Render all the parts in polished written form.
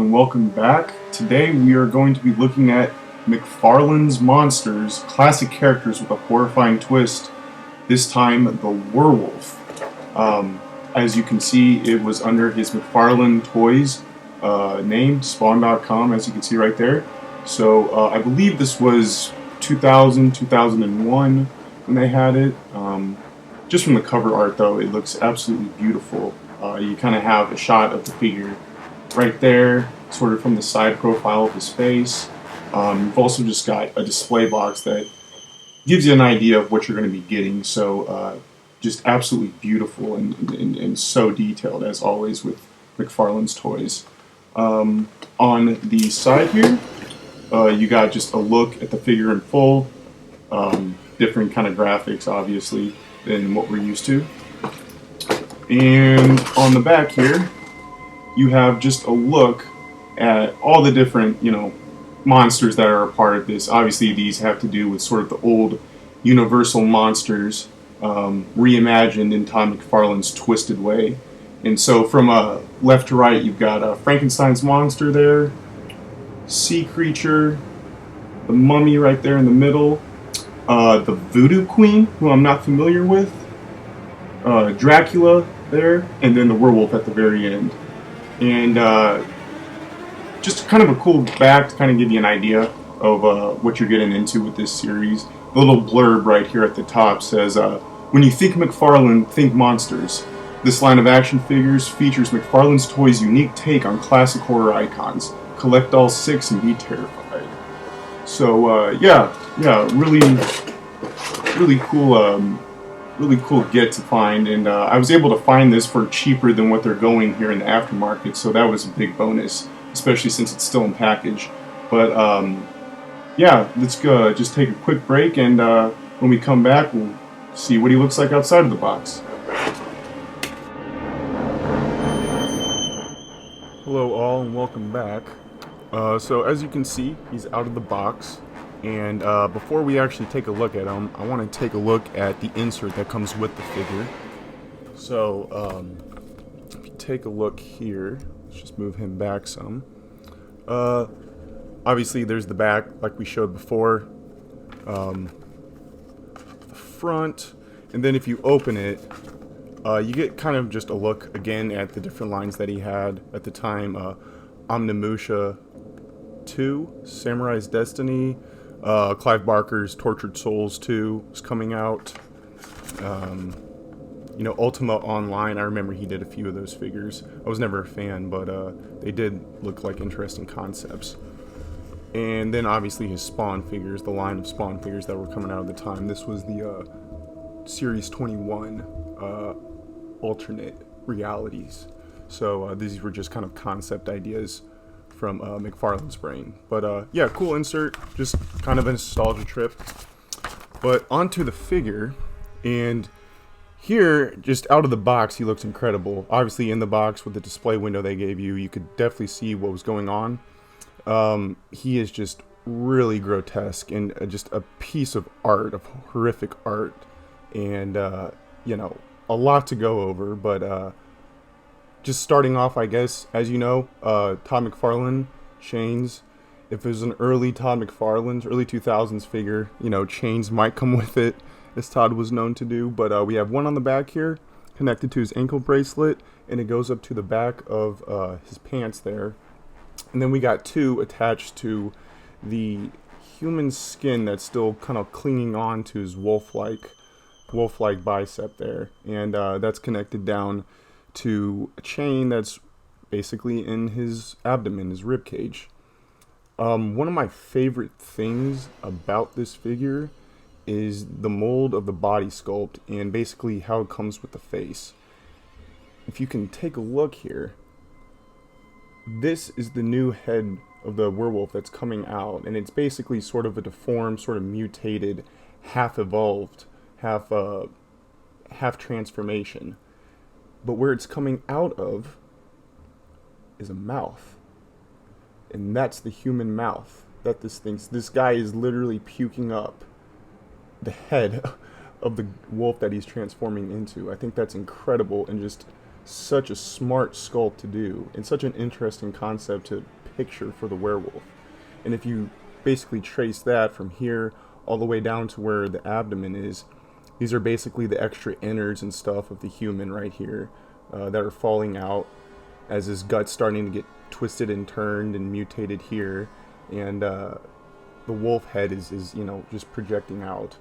and welcome back. Today we are going to be looking at McFarlane's Monsters, classic characters with a horrifying twist, this time the Werewolf. As you can see, it was under his McFarlane Toys name, Spawn.com, as you can see right there. So I believe this was 2000, 2001 when they had it. Just from the cover art though, it looks absolutely beautiful. You kind of have a shot of the figure right there, sort of from the side profile of his face. You've also just got a display box that gives you an idea of what you're going to be getting. So just absolutely beautiful and so detailed, as always with McFarlane's Toys. On the side here, you got just a look at the figure in full. Different kind of graphics, obviously, than what we're used to. And on the back here, you have just a look at all the different, monsters that are a part of this. Obviously, these have to do with sort of the old Universal monsters reimagined in Todd McFarlane's twisted way. And so from left to right, you've got Frankenstein's monster there, sea creature, the mummy right there in the middle, the voodoo queen, who I'm not familiar with, Dracula there, and then the werewolf at the very end. And just kind of a cool back to kind of give you an idea of what you're getting into with this series. The little blurb right here at the top says, when you think McFarlane, think monsters. This line of action figures features McFarlane's Toys' unique take on classic horror icons. Collect all 6 and be terrified. So really cool get to find, and I was able to find this for cheaper than what they're going here in the aftermarket, so that was a big bonus, especially since it's still in package. But let's go just take a quick break, and when we come back, we'll see what he looks like outside of the box. Hello all, and welcome back. So as you can see, he's out of the box. And before we actually take a look at him, I want to take a look at the insert that comes with the figure. So, if you take a look here, let's just move him back some. Obviously, there's the back, like we showed before. The front, and then if you open it, you get kind of just a look again at the different lines that he had at the time. Omnimusha 2, Samurai's Destiny. Clive Barker's Tortured Souls 2 is coming out. Ultima Online, I remember he did a few of those figures. I was never a fan, but they did look like interesting concepts. And then obviously his Spawn figures, the line of Spawn figures that were coming out at the time. This was the Series 21 alternate realities. So these were just kind of concept ideas from McFarlane's brain. But cool insert, just kind of a nostalgia trip. But onto the figure, and here, just out of the box, he looks incredible. Obviously in the box with the display window they gave you, you could definitely see what was going on. He is just really grotesque and just a piece of art, of horrific art, and a lot to go over, but just starting off, I guess, as you know, Todd McFarlane, chains. If it was an early Todd McFarlane's, early 2000s figure, chains might come with it, as Todd was known to do. But we have one on the back here, connected to his ankle bracelet, and it goes up to the back of his pants there. And then we got 2 attached to the human skin that's still kind of clinging on to his wolf-like bicep there. And that's connected down to a chain that's basically in his abdomen, his rib cage. One of my favorite things about this figure is the mold of the body sculpt and basically how it comes with the face. If you can take a look here, this is the new head of the werewolf that's coming out, and it's basically sort of a deformed, sort of mutated, half evolved, half transformation. But where it's coming out of is a mouth. And that's the human mouth that this guy is literally puking up the head of the wolf that he's transforming into. I think that's incredible and just such a smart sculpt to do and such an interesting concept to picture for the werewolf. And if you basically trace that from here all the way down to where the abdomen is, these are basically the extra innards and stuff of the human right here that are falling out as his gut's starting to get twisted and turned and mutated here. And the wolf head is just projecting out,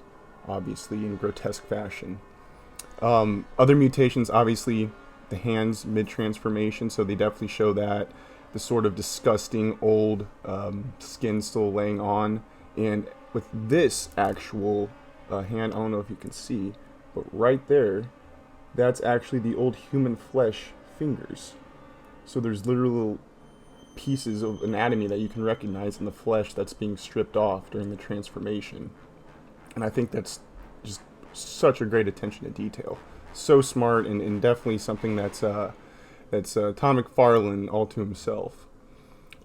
obviously, in grotesque fashion. Other mutations, obviously, the hands mid-transformation, so they definitely show that. The sort of disgusting old skin still laying on. And with this actual hand, I don't know if you can see, but right there, that's actually the old human flesh fingers. So there's literal pieces of anatomy that you can recognize in the flesh that's being stripped off during the transformation. And I think that's just such a great attention to detail. So smart, and definitely something that's Todd McFarlane all to himself.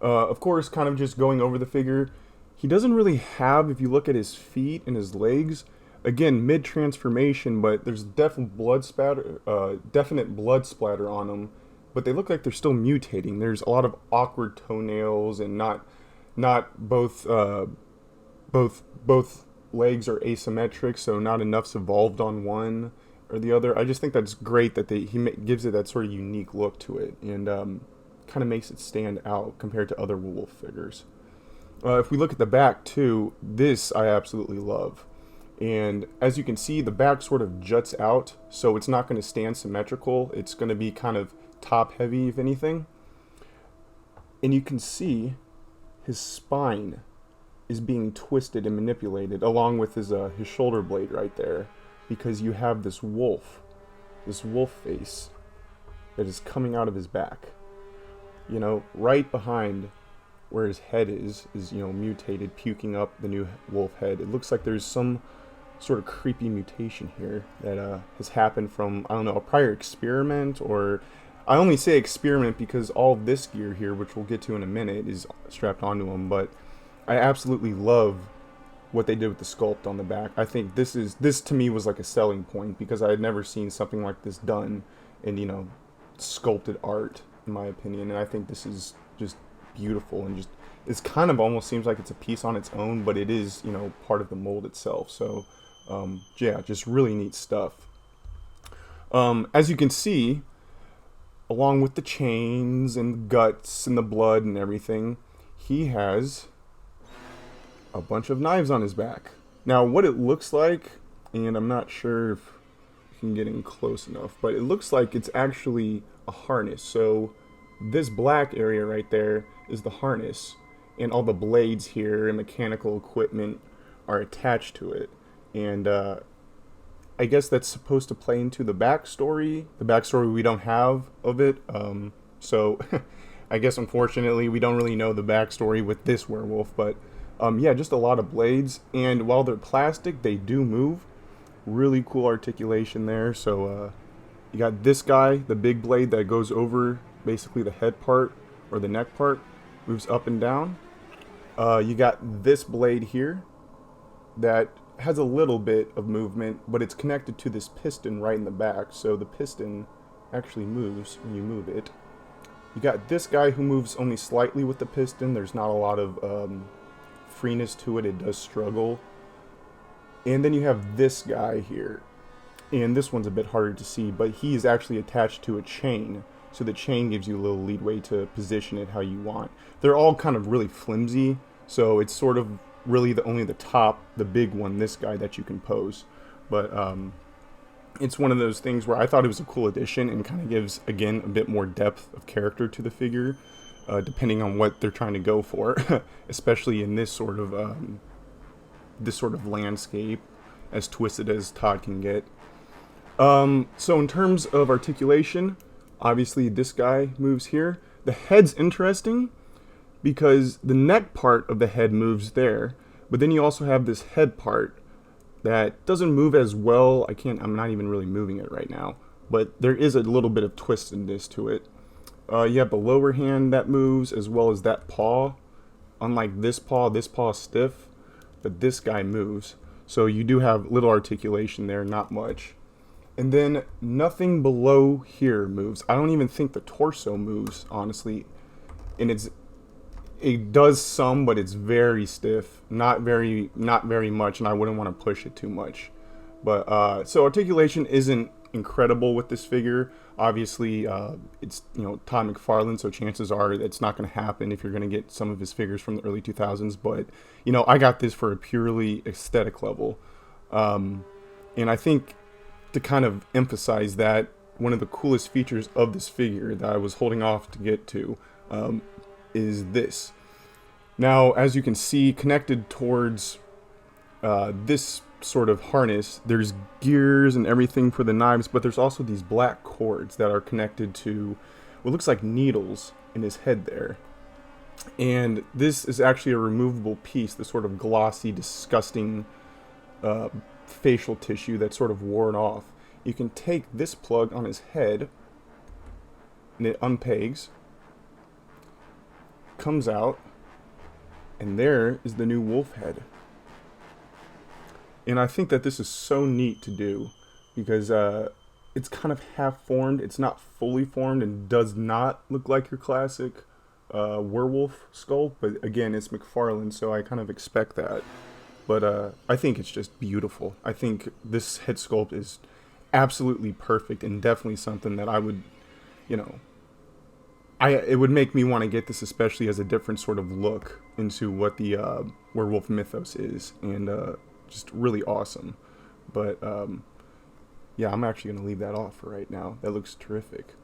Of course, kind of just going over the figure, he doesn't really have, if you look at his feet and his legs, again, mid-transformation, but there's definite blood splatter on them, but they look like they're still mutating. There's a lot of awkward toenails, and not both legs are asymmetric, so not enough's evolved on one or the other. I just think that's great that he gives it that sort of unique look to it, and kind of makes it stand out compared to other werewolf figures. If we look at the back too, this I absolutely love. And as you can see, the back sort of juts out, so it's not going to stand symmetrical. It's going to be kind of top heavy, if anything. And you can see his spine is being twisted and manipulated along with his shoulder blade right there, because you have this wolf face that is coming out of his back. Right behind where his head is mutated, puking up the new wolf head. It looks like there's some sort of creepy mutation here that has happened from, I don't know, a prior experiment, or I only say experiment because all of this gear here, which we'll get to in a minute, is strapped onto him. But I absolutely love what they did with the sculpt on the back. I think this to me was like a selling point, because I had never seen something like this done in sculpted art, in my opinion. And I think this is just beautiful, and just it's kind of almost seems like it's a piece on its own, but it is part of the mold itself. So yeah, just really neat stuff. As you can see, along with the chains and the guts and the blood and everything, he has a bunch of knives on his back. Now, what it looks like, and I'm not sure if you can get in close enough, but it looks like it's actually a harness. So this black area right there is the harness, and all the blades here and mechanical equipment are attached to it. And I guess that's supposed to play into the backstory we don't have of it. So I guess unfortunately we don't really know the backstory with this werewolf, but yeah, just a lot of blades. And while they're plastic, they do move. Really cool articulation there. So you got this guy, the big blade that goes over basically the head part or the neck part, moves up and down. You got this blade here that has a little bit of movement, but it's connected to this piston right in the back, so the piston actually moves when you move it. You got this guy who moves only slightly with the piston. There's not a lot of freeness to it. It does struggle. And then you have this guy here, and this one's a bit harder to see, but he is actually attached to a chain, so the chain gives you a little leadway to position it how you want. They're all kind of really flimsy, so it's sort of really only the top, the big one, this guy, that you can pose. But it's one of those things where I thought it was a cool addition, and kind of gives, again, a bit more depth of character to the figure, depending on what they're trying to go for, especially in this sort of landscape, as twisted as Todd can get. So in terms of articulation, obviously this guy moves here. The head's interesting because the neck part of the head moves there, but then you also have this head part that doesn't move as well. I'm not even really moving it right now, but there is a little bit of twistedness to it. You have the lower hand that moves, as well as that paw. Unlike this paw is stiff, but this guy moves. So you do have little articulation there, not much. And then nothing below here moves. I don't even think the torso moves, honestly. And it does some, but it's very stiff. Not very much, and I wouldn't want to push it too much. But so articulation isn't incredible with this figure. Obviously, it's Todd McFarlane, so chances are it's not going to happen if you're going to get some of his figures from the early 2000s. But I got this for a purely aesthetic level, and I think to kind of emphasize that, one of the coolest features of this figure that I was holding off to get to is this. Now, as you can see, connected towards this sort of harness, there's gears and everything for the knives, but there's also these black cords that are connected to what looks like needles in his head there. And this is actually a removable piece, the sort of glossy, disgusting facial tissue that's sort of worn off. You can take this plug on his head and it unpegs, comes out, and there is the new wolf head. And I think that this is so neat to do because it's kind of half formed. It's not fully formed and does not look like your classic werewolf sculpt. But again, it's McFarlane, so I kind of expect that. But I think it's just beautiful. I think this head sculpt is absolutely perfect and definitely something that I would, it would make me want to get this, especially as a different sort of look into what the werewolf mythos is. And just really awesome. But yeah, I'm actually going to leave that off for right now. That looks terrific.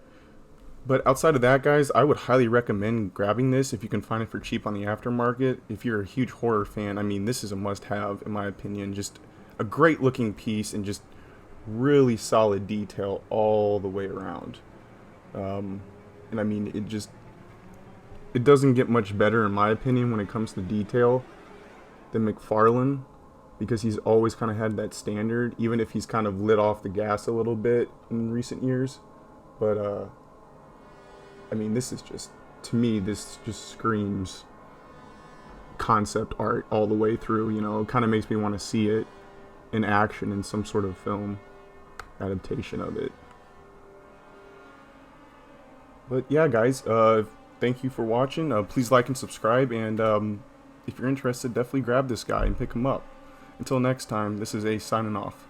But outside of that, guys, I would highly recommend grabbing this if you can find it for cheap on the aftermarket. If you're a huge horror fan, I mean, this is a must-have, in my opinion. Just a great-looking piece and just really solid detail all the way around. And I mean, it doesn't get much better, in my opinion, when it comes to detail than McFarlane, because he's always kind of had that standard, even if he's kind of lit off the gas a little bit in recent years. But I mean, this is just, to me, this just screams concept art all the way through. It kind of makes me want to see it in action in some sort of film adaptation of it. But yeah, guys, thank you for watching. Please like and subscribe, and if you're interested, definitely grab this guy and pick him up. Until next time, this is Ace signing off.